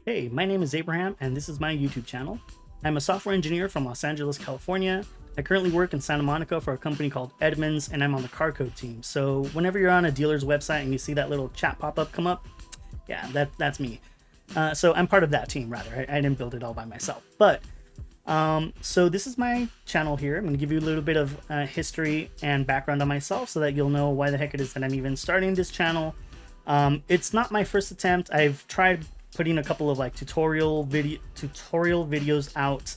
Hey, my name is Abraham, and this is my YouTube channel. I'm a software engineer from Los Angeles, California. I currently work in Santa Monica for a company called Edmunds, and I'm on the car code team. So whenever you're on a dealer's website and you see that little chat pop-up come up, yeah, that's me. So I'm part of that team, rather. I didn't build it all by myself. But so this is my channel here. I'm going to give you a little bit of history and background on myself so that you'll know why the heck it is that I'm even starting this channel. It's not my first attempt. I've tried putting a couple of like tutorial videos out,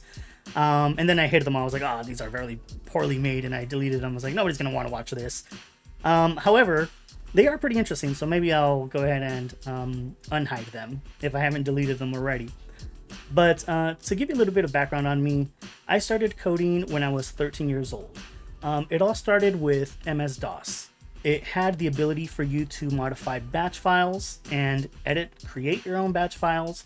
and then I hated them all. I was like, oh, these are very poorly made, and I deleted them. I was like, nobody's going to want to watch this. However, they are pretty interesting, so maybe I'll go ahead and unhide them if I haven't deleted them already. But to give you a little bit of background on me, I started coding when I was 13 years old. It all started with MS-DOS. It had the ability for you to modify batch files and create your own batch files.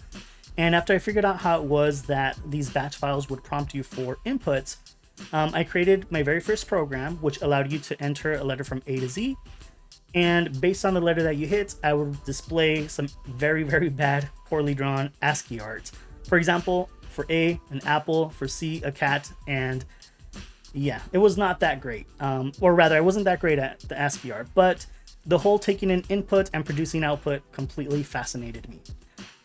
And after I figured out how it was that these batch files would prompt you for inputs, I created my very first program, which allowed you to enter a letter from A to Z. And based on the letter that you hit, I would display some very, very bad, poorly drawn ASCII art. For example, for A, an apple, for C, a cat, and yeah, it was not that great. Or rather, I wasn't that great at the ASCII art, but the whole taking in input and producing output completely fascinated me.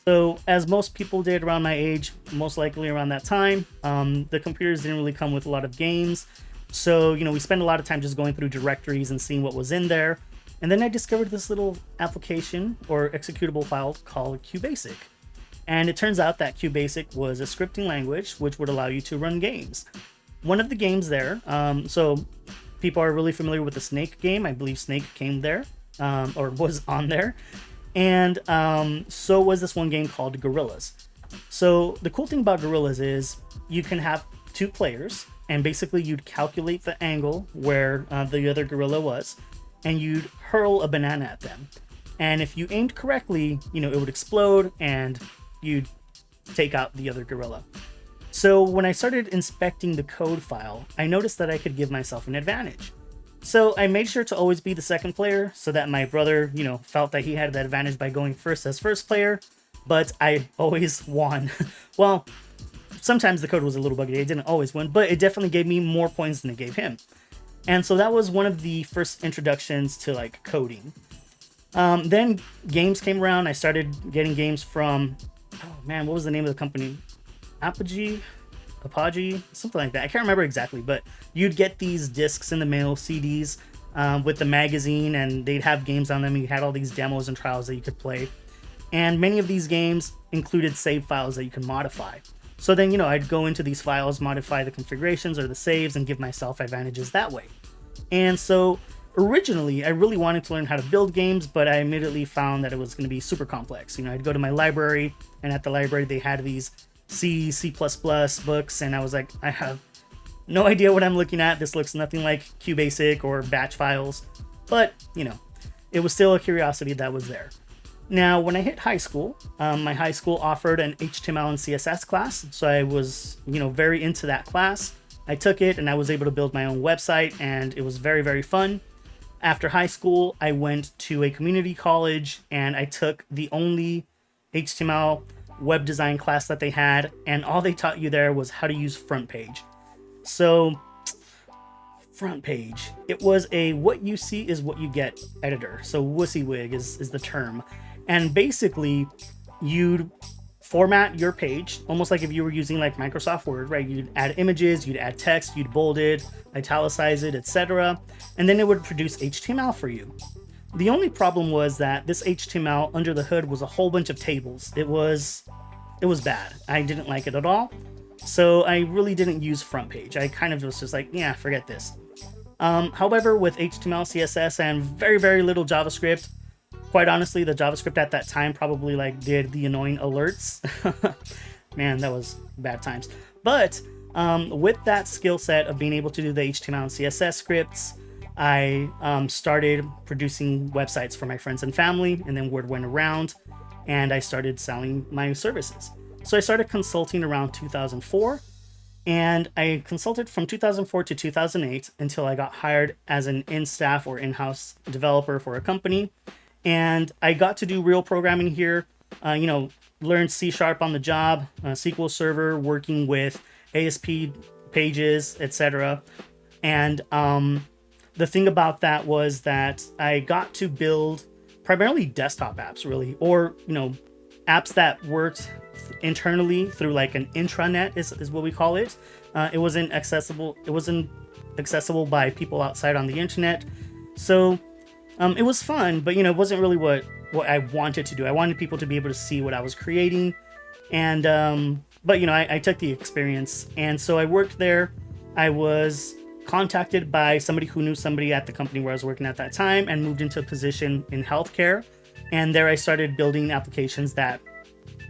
So as most people did around my age, most likely around that time, the computers didn't really come with a lot of games. So, we spent a lot of time just going through directories and seeing what was in there. And then I discovered this little application or executable file called QBasic. And it turns out that QBasic was a scripting language which would allow you to run games. One of the games there, so people are really familiar with the Snake game. I believe Snake came there, or was on there. And so was this one game called Gorillas. So the cool thing about Gorillas is you can have two players, and basically you'd calculate the angle where the other gorilla was, and you'd hurl a banana at them. And if you aimed correctly, it would explode, and you'd take out the other gorilla. So when I started inspecting the code file, I noticed that I could give myself an advantage. So I made sure to always be the second player so that my brother, felt that he had that advantage by going first as first player, but I always won. Well, sometimes the code was a little buggy. I didn't always win, but it definitely gave me more points than it gave him. And so that was one of the first introductions to like coding. Then games came around. I started getting games from, what was the name of the company? Apogee, something like that. I can't remember exactly, but you'd get these discs in the mail, CDs, with the magazine, and they'd have games on them. You had all these demos and trials that you could play. And many of these games included save files that you can modify. So then, I'd go into these files, modify the configurations or the saves, and give myself advantages that way. And so originally, I really wanted to learn how to build games, but I immediately found that it was going to be super complex. I'd go to my library, and at the library, they had these C++ books, and I was like, I have no idea what I'm looking at. This looks nothing like QBasic or batch files, but it was still a curiosity that was there. Now, when I hit high school, my high school offered an HTML and CSS class, so I was very into that class. I took it and I was able to build my own website, and it was very, very fun. After high school, I went to a community college and I took the only HTML web design class that they had, and all they taught you there was how to use front page. So front page, it was a what you see is what you get editor. So WYSIWYG is the term. And basically you'd format your page almost like if you were using like Microsoft Word, right? You'd add images, you'd add text, you'd bold it, italicize it, etc. And then it would produce HTML for you. The only problem was that this HTML under the hood was a whole bunch of tables. It was bad. I didn't like it at all. So I really didn't use front page. I kind of was just like, yeah, forget this. However, with HTML, CSS, and very, very little JavaScript, quite honestly, the JavaScript at that time probably did the annoying alerts. Man, that was bad times. But with that skill set of being able to do the HTML and CSS scripts, I started producing websites for my friends and family, and then word went around, and I started selling my services. So I started consulting around 2004, and I consulted from 2004 to 2008 until I got hired as an in-staff or in-house developer for a company. And I got to do real programming here. learned C# on the job, SQL Server, working with ASP pages, etc. And the thing about that was that I got to build primarily desktop apps, really, or apps that worked internally through like an intranet is what we call it. It wasn't accessible. It wasn't accessible by people outside on the internet. So it was fun, but it wasn't really what I wanted to do. I wanted people to be able to see what I was creating, and but I took the experience, and so I worked there. I was contacted by somebody who knew somebody at the company where I was working at that time, and moved into a position in healthcare. And there I started building applications that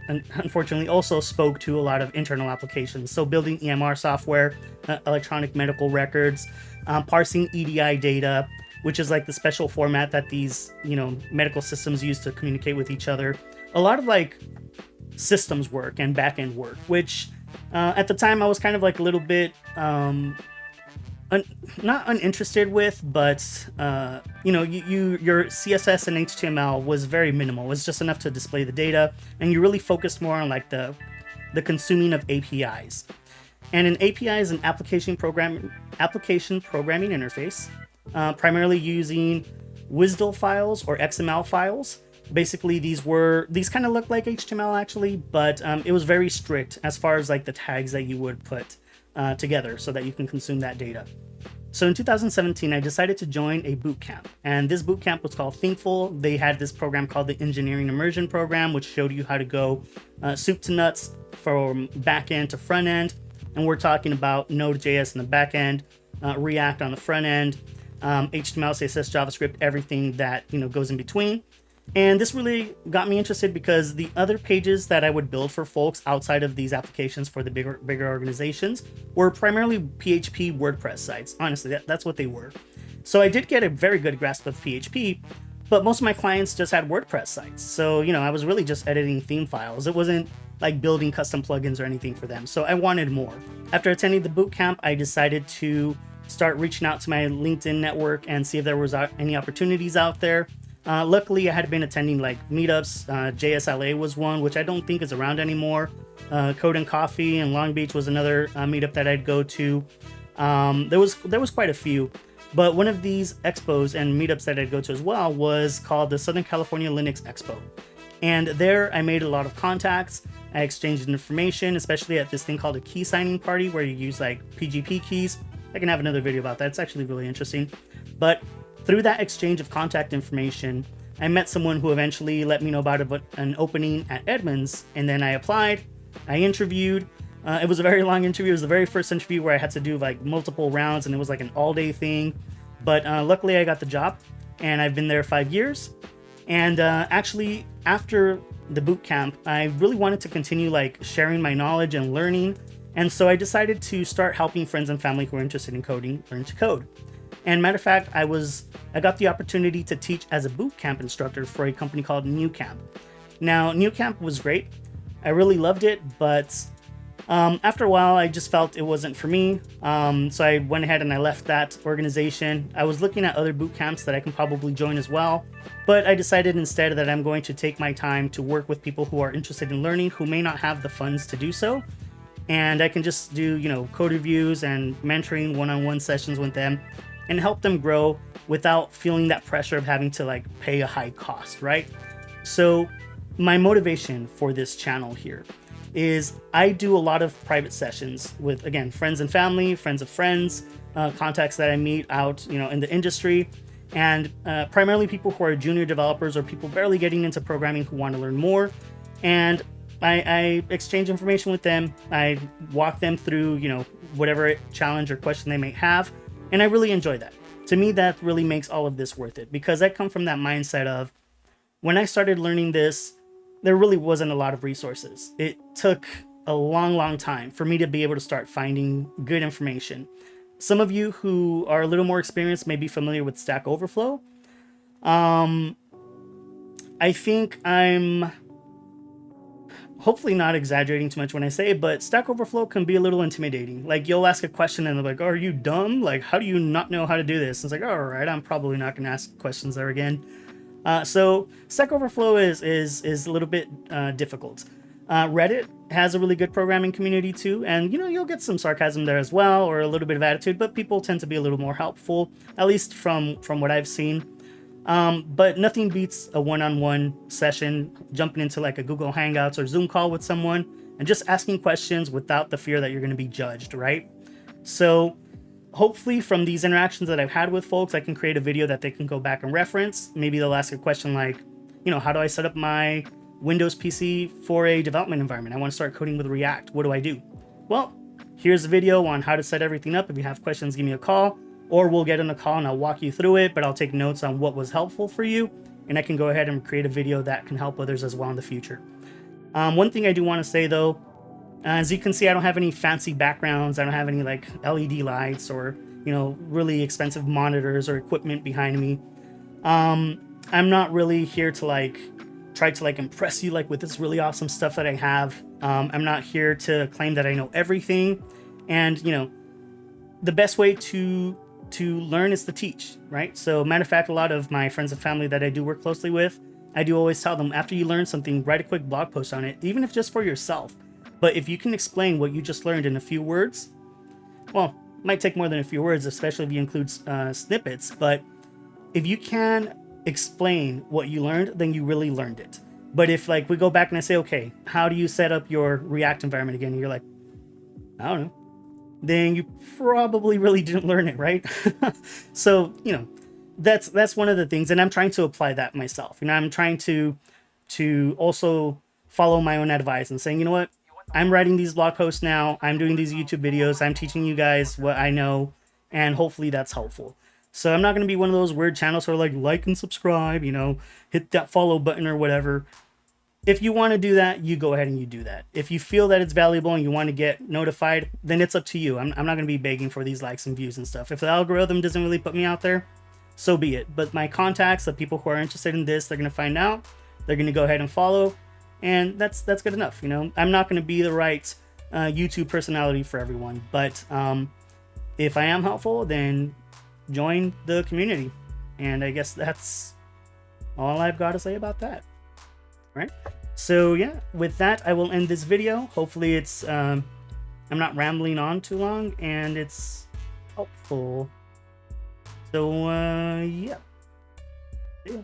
unfortunately also spoke to a lot of internal applications. So building EMR software, electronic medical records, parsing EDI data, which is like the special format that these medical systems use to communicate with each other. A lot of like systems work and back-end work, which at the time I was kind of like a little bit not uninterested with, but your CSS and HTML was very minimal. It was just enough to display the data, and you really focused more on like the consuming of APIs. And an API is an application programming interface, primarily using WSDL files or XML files. Basically, these kind of look like HTML actually, but it was very strict as far as like the tags that you would put together so that you can consume that data. So in 2017, I decided to join a boot camp, and this boot camp was called Thinkful. They had this program called the Engineering Immersion Program, which showed you how to go soup to nuts from back end to front end. And we're talking about Node.js in the back end, React on the front end, HTML, CSS, JavaScript, everything that goes in between. And this really got me interested because the other pages that I would build for folks outside of these applications for the bigger organizations were primarily PHP WordPress sites. Honestly, that's what they were. So I did get a very good grasp of PHP, but most of my clients just had WordPress sites. So, I was really just editing theme files. It wasn't like building custom plugins or anything for them. So I wanted more. After attending the bootcamp, I decided to start reaching out to my LinkedIn network and see if there was any opportunities out there. Luckily, I had been attending like meetups. JSLA was one, which I don't think is around anymore. Code and Coffee in Long Beach was another meetup that I'd go to. There was quite a few, but one of these expos and meetups that I'd go to as well was called the Southern California Linux Expo. And there I made a lot of contacts. I exchanged information, especially at this thing called a key signing party where you use like PGP keys. I can have another video about that. It's actually really interesting. But through that exchange of contact information, I met someone who eventually let me know about an opening at Edmunds, and then I applied. I interviewed. It was a very long interview. It was the very first interview where I had to do like multiple rounds, and it was like an all-day thing. But luckily, I got the job, and I've been there 5 years. And actually, after the boot camp, I really wanted to continue like sharing my knowledge and learning, and so I decided to start helping friends and family who are interested in coding learn to code. And matter of fact, I got the opportunity to teach as a boot camp instructor for a company called New Camp. Now, New Camp was great. I really loved it, but after a while, I just felt it wasn't for me. So I went ahead and I left that organization. I was looking at other boot camps that I can probably join as well, but I decided instead that I'm going to take my time to work with people who are interested in learning, who may not have the funds to do so. And I can just do, code reviews and mentoring one-on-one sessions with them, and help them grow without feeling that pressure of having to like pay a high cost, right? So my motivation for this channel here is I do a lot of private sessions with, again, friends and family, friends of friends, contacts that I meet out, in the industry, and primarily people who are junior developers or people barely getting into programming who want to learn more. And I exchange information with them. I walk them through, whatever challenge or question they may have. And I really enjoy that. To me, that really makes all of this worth it, because I come from that mindset of when I started learning this, there really wasn't a lot of resources. It took a long, long time for me to be able to start finding good information. Some of you who are a little more experienced may be familiar with Stack Overflow. I think I'm hopefully not exaggerating too much when I say it, but Stack Overflow can be a little intimidating. Like, you'll ask a question and they're like, oh, are you dumb? Like, how do you not know how to do this? And it's like, all right, I'm probably not going to ask questions there again. So Stack Overflow is a little bit difficult. Reddit has a really good programming community too, and you'll get some sarcasm there as well, or a little bit of attitude, but people tend to be a little more helpful, at least from what I've seen. But nothing beats a one-on-one session, jumping into like a Google Hangouts or Zoom call with someone and just asking questions without the fear that you're going to be judged, right? So hopefully from these interactions that I've had with folks, I can create a video that they can go back and reference. Maybe they'll ask a question like, how do I set up my Windows PC for a development environment? I want to start coding with React. What do I do? Well, here's a video on how to set everything up. If you have questions, give me a call, or we'll get on a call and I'll walk you through it, but I'll take notes on what was helpful for you, and I can go ahead and create a video that can help others as well in the future. One thing I do want to say though, as you can see, I don't have any fancy backgrounds. I don't have any like LED lights or, really expensive monitors or equipment behind me. I'm not really here to try to impress you with this really awesome stuff that I have. I'm not here to claim that I know everything. And, the best way to learn is to teach, right? So matter of fact, a lot of my friends and family that I do work closely with, I do always tell them, after you learn something, write a quick blog post on it, even if just for yourself. But if you can explain what you just learned in a few words, well, it might take more than a few words, especially if you include snippets. But if you can explain what you learned, then you really learned it. But if we go back and I say, okay, how do you set up your React environment again? And you're like, I don't know. Then you probably really didn't learn it, right? So, that's one of the things. And I'm trying to apply that myself. I'm trying to also follow my own advice and saying, you know what? I'm writing these blog posts now. I'm doing these YouTube videos. I'm teaching you guys what I know, and hopefully that's helpful. So I'm not going to be one of those weird channels who are like and subscribe, hit that follow button or whatever. If you want to do that, you go ahead and you do that. If you feel that it's valuable and you want to get notified, then it's up to you. I'm not going to be begging for these likes and views and stuff. If the algorithm doesn't really put me out there, so be it. But my contacts, the people who are interested in this, they're going to find out. They're going to go ahead and follow. And that's good enough. I'm not going to be the right YouTube personality for everyone. But if I am helpful, then join the community. And I guess that's all I've got to say about that. All right. So yeah, with that, I will end this video. Hopefully it's I'm not rambling on too long and it's helpful. So yeah. See ya.